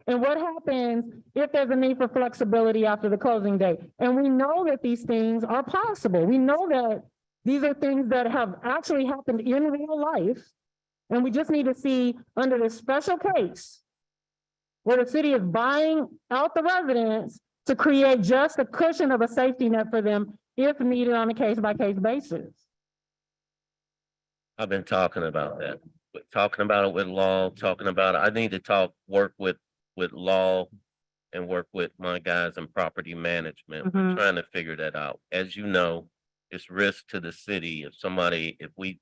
and what happens if there's a need for flexibility after the closing date. And we know that these things are possible. We know that these are things that have actually happened in real life. And we just need to see under this special case where the city is buying out the residents to create just a cushion of a safety net for them if needed on a case-by-case basis. I've been talking about that, talking about it with law, talking about it. I need to work with law and work with my guys in property management. We're trying to figure that out. As you know, it's risk to the city if we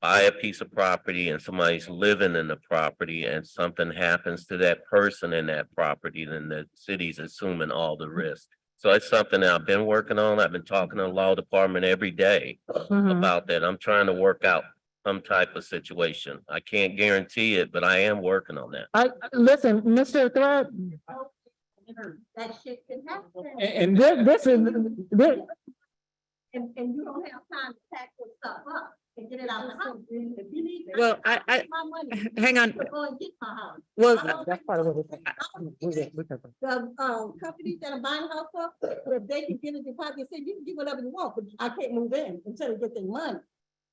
buy a piece of property and somebody's living in the property and something happens to that person in that property, then the city's assuming all the risk. So it's something that I've been working on. I've been talking to the law department every day about that. I'm trying to work out some type of situation. I can't guarantee it, but I am working on that. Listen, Mr. Thread, That shit can happen. And this is, And you don't have time to pack your stuff up and get it out of the house. If you need to Well, my money, hang on. go and get my house. Well, that's part of what The companies that are buying a house up, if they can get a deposit, say you can do whatever you want, but I can't move in until they get their money.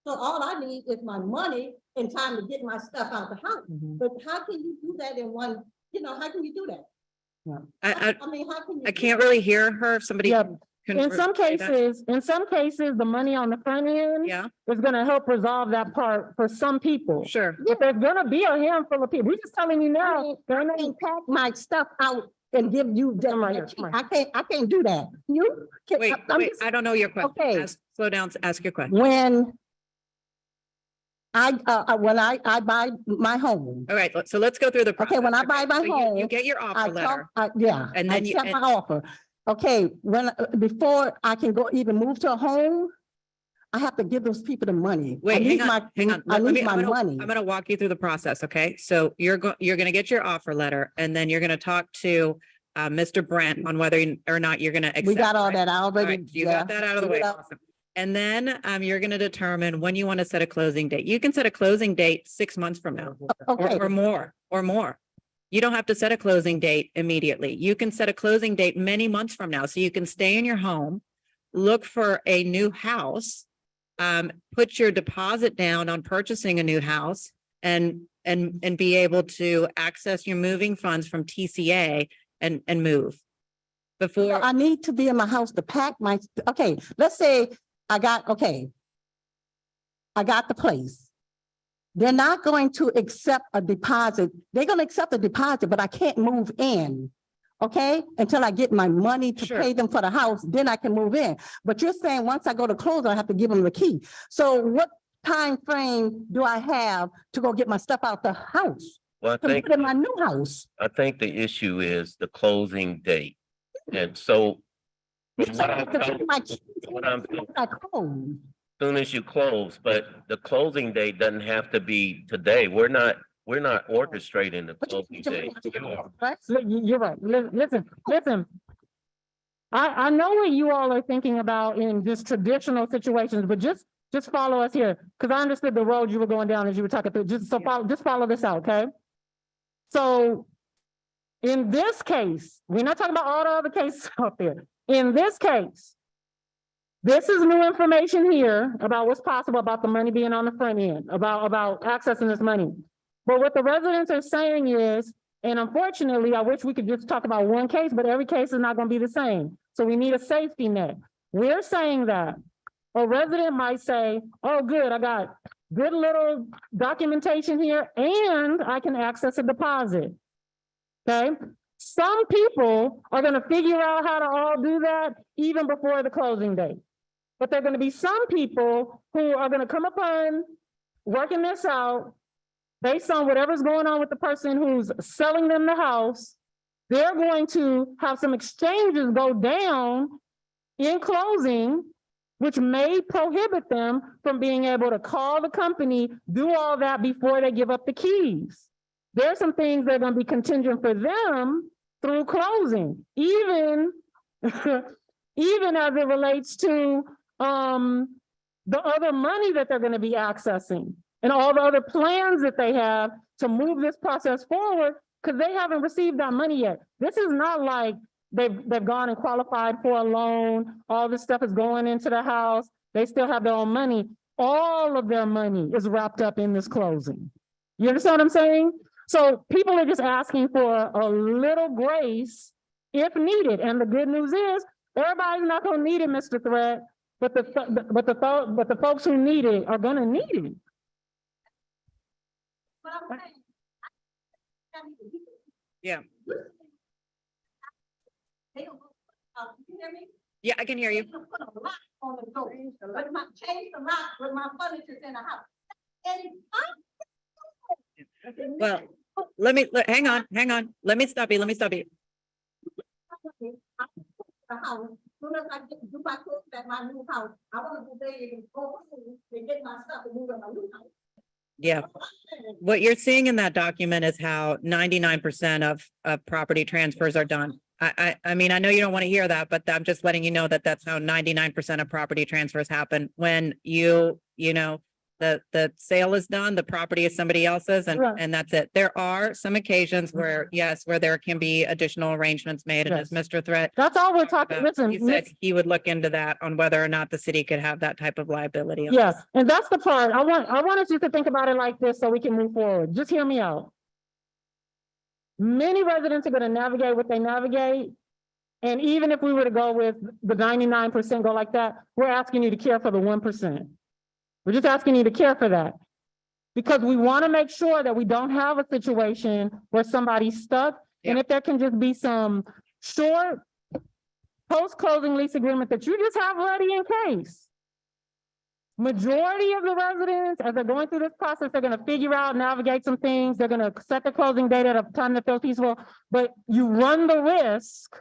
So all I need is my money and time to get my stuff out the house. But how can you do that in one, how can you do that? I mean, how can you? I can't really hear her. If somebody. Yeah. can In some say that. cases, the money on the front end Yeah, is gonna help resolve that part for some people. sure. But there's gonna be a handful of people. We're just telling you now. I can't pack my stuff out and give you Come right here, come right I can't do that. You can. Wait, I'm wait, just- I don't know your question. Okay. Slow down, ask your question. When I buy my home, All right, so let's go through the process. okay, when I buy my So you home, get your I offer letter. yeah, And I then you- accept my offer. Okay, before I can go even move to a home, I have to give those people the money. I Wait, need hang on. I Let me- need my money. I'm gonna walk you through the process, okay? So you're gonna get your offer letter and then you're gonna talk to Mr. Brent on whether or not you're gonna accept. We got all right? that. I All already. right, you got that out of the way. Yeah. Awesome. And then you're gonna determine when you want to set a closing date. You can set a closing date 6 months from now. Okay, Or more. You don't have to set a closing date immediately. You can set a closing date many months from now. So you can stay in your home, look for a new house, put your deposit down on purchasing a new house and be able to access your moving funds from TCA and move. Before, I need to be in my house to pack my, okay, let's say I got the place. They're not going to accept a deposit. They're gonna accept a deposit, but I can't move in. Okay, until I get my money to Sure. pay them for the house, then I can move in. But you're saying once I go to close, I have to give them the key. So what time frame do I have to go get my stuff out the house? Well, To put in my new house? I think the issue is the closing date. And so from what I'm told, My what I'm told, I close. soon as you close, but the closing date doesn't have to be today. We're not orchestrating the closing date. You are. Right? You're right. Listen. I know what you all are thinking about in just traditional situations, but just follow us here. Because I understood the road you were going down as you were talking through. Just follow this out, okay? So in this case, we're not talking about all the other cases out there. In this case, this is new information here about what's possible about the money being on the front end, about accessing this money. But what the residents are saying is, and unfortunately, I wish we could just talk about one case, but every case is not going to be the same. So we need a safety net. We're saying that a resident might say, oh, good, I got good little documentation here and I can access a deposit. Okay? Some people are going to figure out how to all do that even before the closing date. But there are going to be some people who are going to come upon working this out based on whatever's going on with the person who's selling them the house they're going to have some exchanges go down in closing, which may prohibit them from being able to call the company, do all that before they give up the keys. There's some things that are gonna be contingent for them through closing, even, even as it relates to, the other money that they're gonna be accessing and all the other plans that they have to move this process forward, because they haven't received that money yet. This is not like they've gone and qualified for a loan. All this stuff is going into the house. They still have their own money. All of their money is wrapped up in this closing. You understand what I'm saying? So people are just asking for a little grace if needed. And the good news is everybody's not going to need it, Mr. Threat, but the folks who need it are going to need it. Yeah. Yeah, I can hear you. Well, hang on. Let me stop you. The house, soon as I do my clothes at my new house, I want to go there and go and get my stuff and move in my new house. Yeah. What you're seeing in that document is how 99% of property transfers are done. I mean, I know you don't want to hear that, but I'm just letting you know that that's how 99% of property transfers happen when you know, the sale is done, the property is somebody else's, and that's it. There are some occasions where, yes, where there can be additional arrangements made, and as Mr. Threat. That's all we're talking, listen. He said he would look into that on whether or not the city could have that type of liability. Yes, and that's the part. I wanted you to think about it like this so we can move forward. Just hear me out. Many residents are going to navigate what they navigate. And even if we were to go with the 99% go like that, we're asking you to care for the 1%. We're just asking you to care for that. Because we want to make sure that we don't have a situation where somebody's stuck. Yeah. And if there can just be some short post-closing lease agreement that you just have ready in case. Majority of the residents, as they're going through this process, they're going to figure out, navigate some things. They're going to set the closing date at a time that feels peaceful, but you run the risk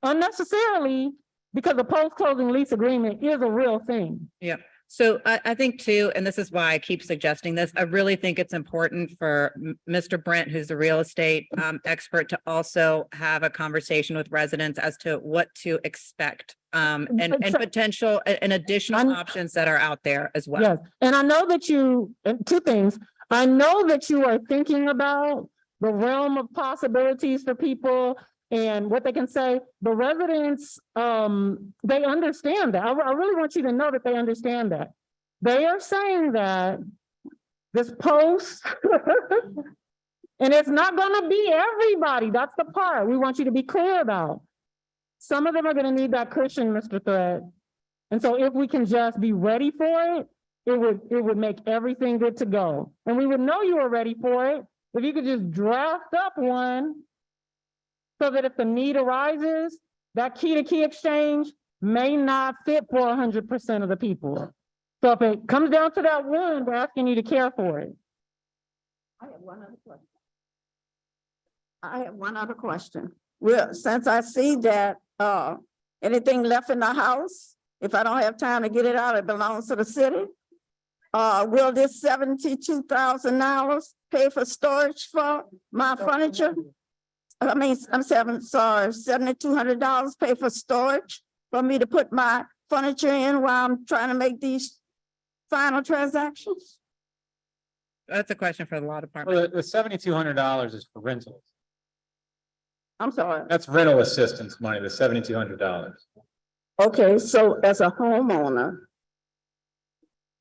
unnecessarily because the post-closing lease agreement is a real thing. Yeah. So I think too, and this is why I keep suggesting this, I really think it's important for Mr. Brent, who's the real estate expert, to also have a conversation with residents as to what to expect and potential and additional options that are out there as well. Yes, and I know that two things. I know that you are thinking about the realm of possibilities for people and what they can say. The residents, they understand that. I really want you to know that they understand that. They are saying that this post, and it's not going to be everybody. That's the part we want you to be clear about. Some of them are going to need that cushion, Mr. Thread. And so if we can just be ready for it, it would make everything good to go. And we would know you were ready for it if you could just draft up one so that if the need arises, that key-to-key exchange may not fit for 100% of the people. So if it comes down to that one, we're asking you to care for it. I have one other question. Well, since I see that anything left in the house, if I don't have time to get it out, it belongs to the city. Will this $72,000 pay for storage for my furniture? I mean, I'm sorry, $7,200 pay for storage for me to put my furniture in while I'm trying to make these final transactions? That's a question for the law department. Well, the $7,200 is for rentals. I'm sorry. That's rental assistance money, the $7,200. Okay, so as a homeowner,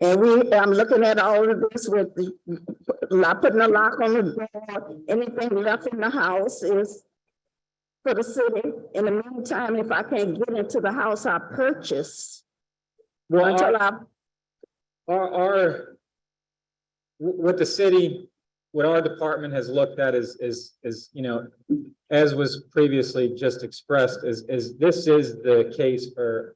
and I'm looking at all of this with putting a lock on the door, anything left in the house is for the city. In the meantime, if I can't get into the house I purchase, Well, until what the city, what our department has looked at is, you know, as was previously just expressed, is this is the case for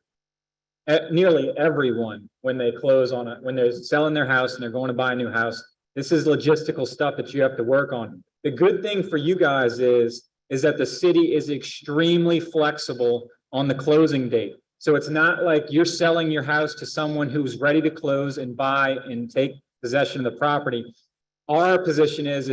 nearly everyone when they close when they're selling their house and they're going to buy a new house. This is logistical stuff that you have to work on. The good thing for you guys is that the city is extremely flexible on the closing date. So it's not like you're selling your house to someone who's ready to close and buy and take possession of the property. Our position is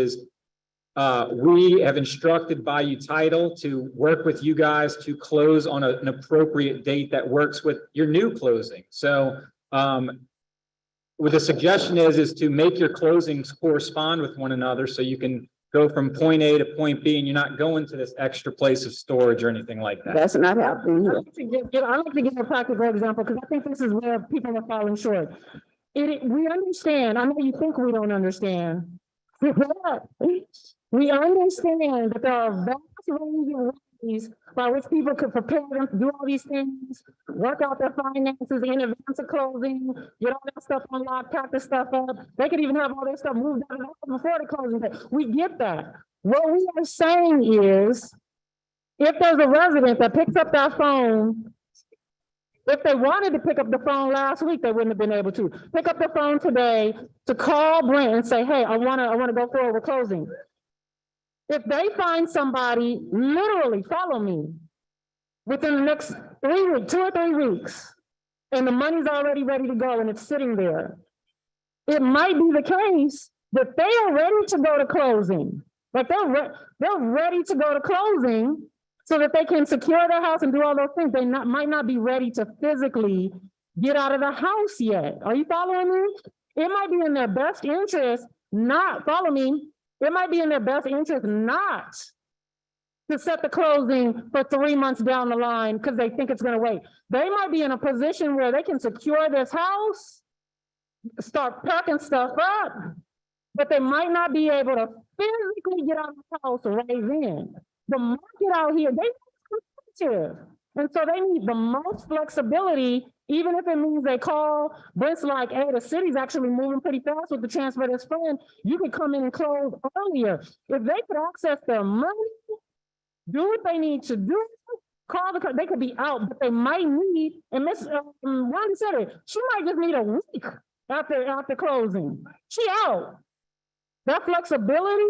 we have instructed Bayou Title to work with you guys to close on an appropriate date that works with your new closing. So what the suggestion is to make your closings correspond with one another so you can go from point A to point B and you're not going to this extra place of storage or anything like that. That's not happening I'd here. like to give a practical example, because I think this is where people are falling short. We understand, I know you think we don't understand. We understand that there are vast range of ways by which people could prepare them to do all these things, work out their finances in advance of closing, get all that stuff unlocked, pack the stuff up. They could even have all their stuff moved out of the house before the closing day. We get that. What we are saying is, if there's a resident that picks up that phone, if they wanted to pick up the phone last week, they wouldn't have been able to. Pick up the phone today to call Brent and say, hey, I wanna go forward with closing. If they find somebody, literally, follow me, within the next 3 weeks, 2 or 3 weeks, and the money's already ready to go and it's sitting there, it might be the case that they are ready to go to closing. Like they're ready to go to closing so that they can secure their house and do all those things. They might not be ready to physically get out of the house yet. Are you following me? It might be in their best interest not, follow me, it might be in their best interest not to set the closing for 3 months down the line because they think it's going to wait. They might be in a position where they can secure this house, start packing stuff up, but they might not be able to physically get out of the house right then. The market out here, they're competitive. And so they need the most flexibility, even if it means they call Brent's like, hey, the city's actually moving pretty fast with the transfer of this fund. You could come in and close earlier. If they could access their money, do what they need to do, they could be out, but they might need, and Ms. Wanda said it, she might just need a week after closing. She out. That flexibility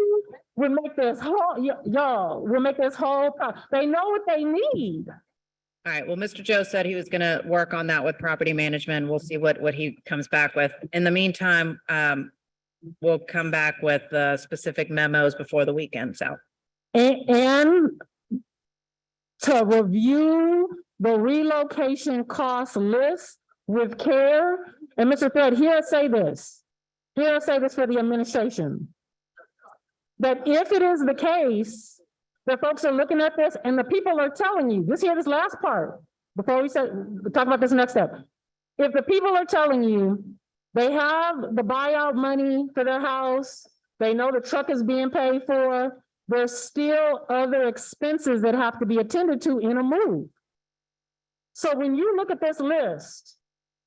will make this whole, they know what they need. All right, well, Mr. Joe said he was gonna work on that with property management. We'll see what he comes back with. In the meantime, we'll come back with specific memos before the weekend's out. And to review the relocation cost list with care. And Mr. Thread, here I say this for the administration. That if it is the case that folks are looking at this and the people are telling you, this last part, before we talk about this next step. If the people are telling you they have the buyout money for their house, they know the truck is being paid for, there's still other expenses that have to be attended to in a move. So when you look at this list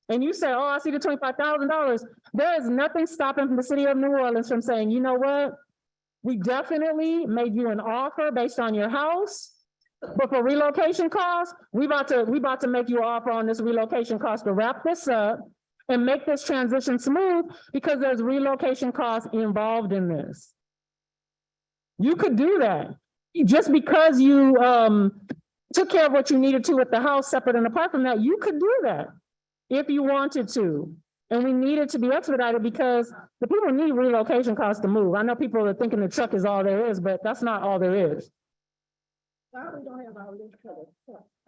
and you say, oh, I see the $25,000, there is nothing stopping the city of New Orleans from saying, you know what? We definitely made you an offer based on your house, but for relocation costs, we about to make you an offer on this relocation cost to wrap this up and make this transition smooth because there's relocation costs involved in this. You could do that. Just because you took care of what you needed to with the house separate and apart from that, you could do that if you wanted to. And we need it to be expedited because the people need relocation costs to move. I know people are thinking the truck is all there is, but that's not all there is. All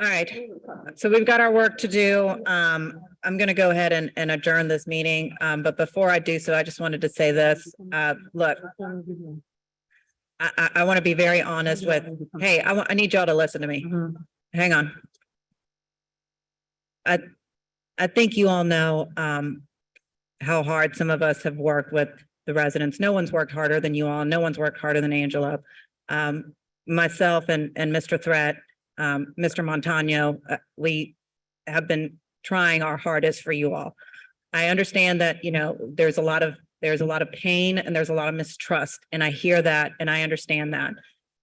right, so we've got our work to do. I'm gonna go ahead and adjourn this meeting. But before I do so, I just wanted to say this. Look, I want to be very honest with, hey, I need y'all to listen to me. Hang on. I think you all know how hard some of us have worked with the residents. No one's worked harder than you all. No one's worked harder than Angela. Myself and Mr. Threat, Mr. Montano, we have been trying our hardest for you all. I understand that, you know, there's a lot of pain and there's a lot of mistrust, and I hear that and I understand that.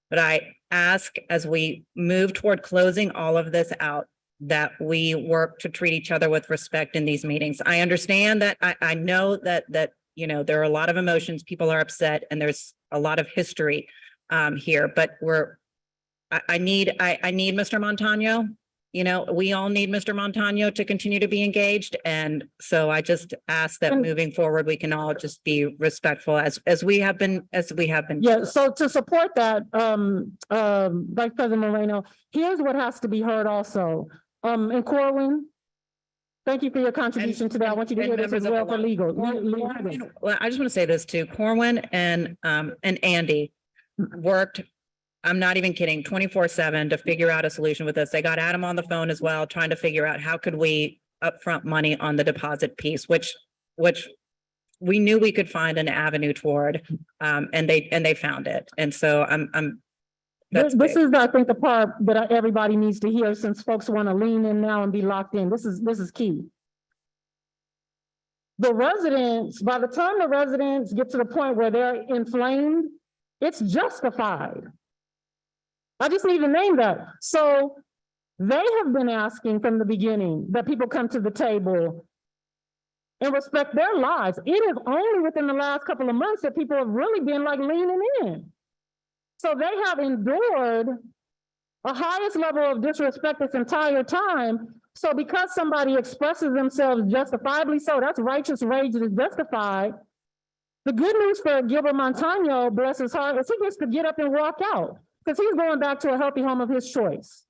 But I ask, as we move toward closing all of this out, that we work to treat each other with respect in these meetings. I understand that I know that you know, there are a lot of emotions, people are upset, and there's a lot of history here, but I need Mr. Montano. You know, we all need Mr. Montano to continue to be engaged. And so I just ask that And- moving forward, we can all just be respectful as we have been. Yeah, so to support that, Vice President Moreno, here's what has to be heard also. And Corwin, thank you for your contribution today. I want you to and hear this as members of well the for legal. Well, I just want to say this too. Corwin and Andy worked, I'm not even kidding, 24/7 to figure out a solution with this. They got Adam on the phone as well, trying to figure out how could we upfront money on the deposit piece, which we knew we could find an avenue toward, and they found it. And so that's This big. is, I think, the part that everybody needs to hear since folks want to lean in now and be locked in. This is key. The residents, by the time the residents get to the point where they're inflamed, it's justified. I just need to name that. So they have been asking from the beginning that people come to the table and respect their lives. It is only within the last couple of months that people have really been like leaning in. So they have endured a highest level of disrespect this entire time. So because somebody expresses themselves justifiably, so that's righteous rage that is justified. The good news for Gilbert Montano, bless his heart, is he gets to get up and walk out because he's going back to a healthy home of his choice.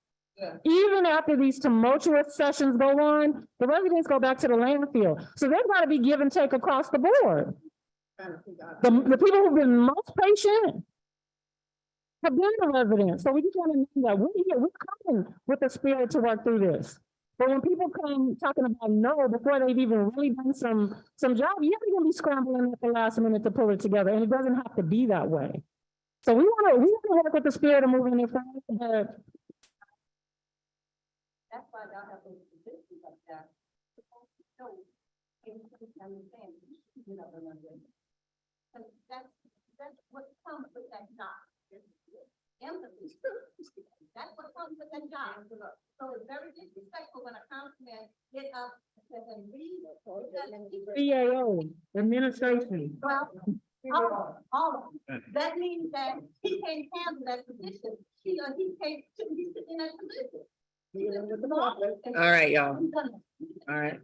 Even after these tumultuous sessions go on, the residents go back to the landfill. So there's got to be give and take across the board. The people who've been most patient have been the residents. So we just want to know that we're coming with the spirit to work through this. But when people come talking about no before they've even really done some job, you're gonna be scrambling at the last minute to pull it together, and it doesn't have to be that way. So we want to work with the spirit of moving it forward. But that's why y'all have those positions like that. So, understand, you know, because that's what comes with that job. Empathy. That's what comes with that job. So it's very disrespectful when a councilman get up and read. CAO, administration. Well, all of them. That means that he can't handle that position. He shouldn't be sitting in that position. All right, y'all. All right.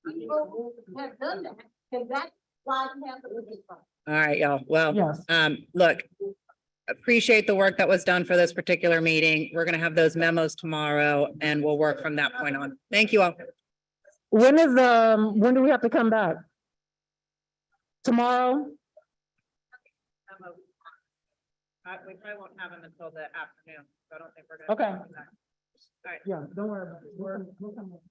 People have done that, and that's why we have the position. All right, y'all. Well, Yes. look, appreciate the work that was done for this particular meeting. We're gonna have those memos tomorrow and we'll work from that point on. Thank you all. When do we have to come back? Tomorrow? We probably won't have them until the afternoon, so I don't think we're Okay. All right. Yeah, don't worry about it. We'll come back.